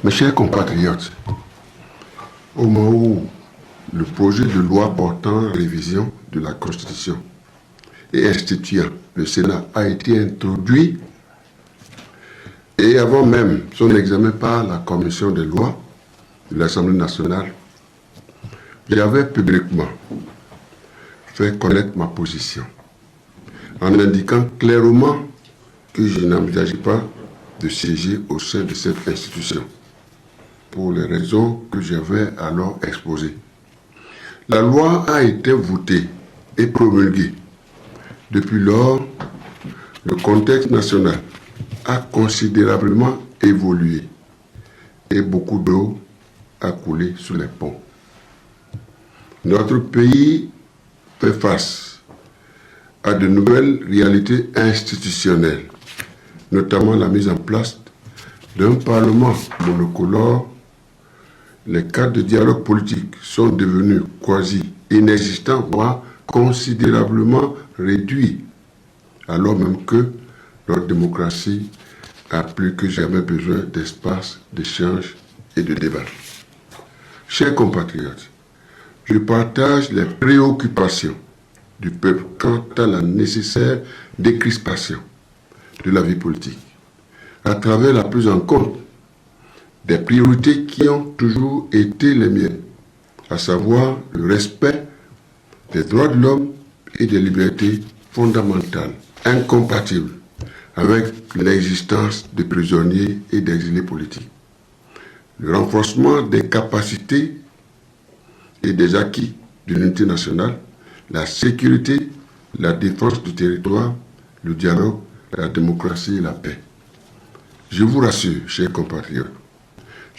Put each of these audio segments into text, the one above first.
Mes chers compatriotes, au moment où le projet de loi portant révision de la Constitution et instituant le Sénat a été introduit, et avant même son examen par la Commission des lois de l'Assemblée nationale, j'avais publiquement fait connaître ma position en indiquant clairement que je n'envisageais pas de siéger au sein de cette institution pour les raisons que j'avais alors exposées. La loi a été votée et promulguée. Depuis lors, le contexte national a considérablement évolué et beaucoup d'eau a coulé sous les ponts. Notre pays fait face à de nouvelles réalités institutionnelles, notamment la mise en place d'un Parlement monocolore. Les cadres de dialogue politique sont devenus quasi inexistants, voire considérablement réduits, alors même que notre démocratie a plus que jamais besoin d'espace, d'échange et de débat. Chers compatriotes, je partage les préoccupations du peuple quant à la nécessaire décrispation de la vie politique, à travers la prise en compte des priorités qui ont toujours été les miennes, à savoir le respect des droits de l'homme et des libertés fondamentales, incompatibles avec l'existence de prisonniers et d'exilés politiques, le renforcement des capacités et des acquis de l'unité nationale, la sécurité, la défense du territoire, le dialogue, la démocratie et la paix. Je vous rassure, chers compatriotes,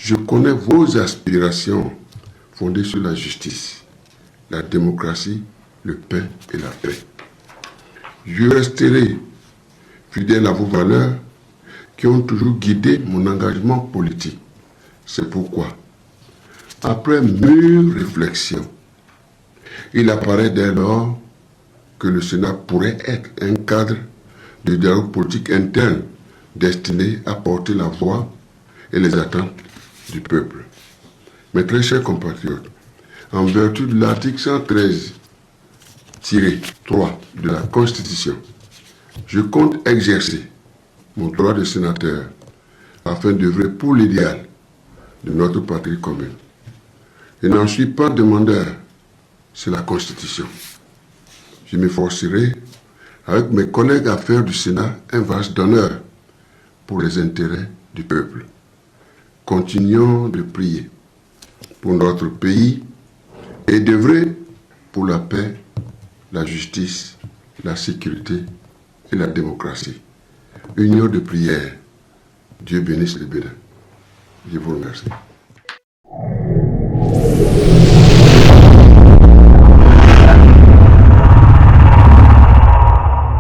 je connais vos aspirations fondées sur la justice, la démocratie, le paix et la paix. Je resterai fidèle à vos valeurs qui ont toujours guidé mon engagement politique. C'est pourquoi, après mûre réflexion, il apparaît dès lors que le Sénat pourrait être un cadre de dialogue politique interne destiné à porter la voix et les attentes du peuple. Mes très chers compatriotes, en vertu de l'article 113-3 de la Constitution, je compte exercer mon droit de sénateur afin d'œuvrer pour l'idéal de notre patrie commune. Je n'en suis pas demandeur, c'est la Constitution. Je m'efforcerai avec mes collègues à faire du Sénat un vase d'honneur pour les intérêts du peuple. Continuons de prier pour notre pays et d'œuvrer pour la paix, la justice, la sécurité et la démocratie. Union de prière. Dieu bénisse le Bénin. Je vous remercie.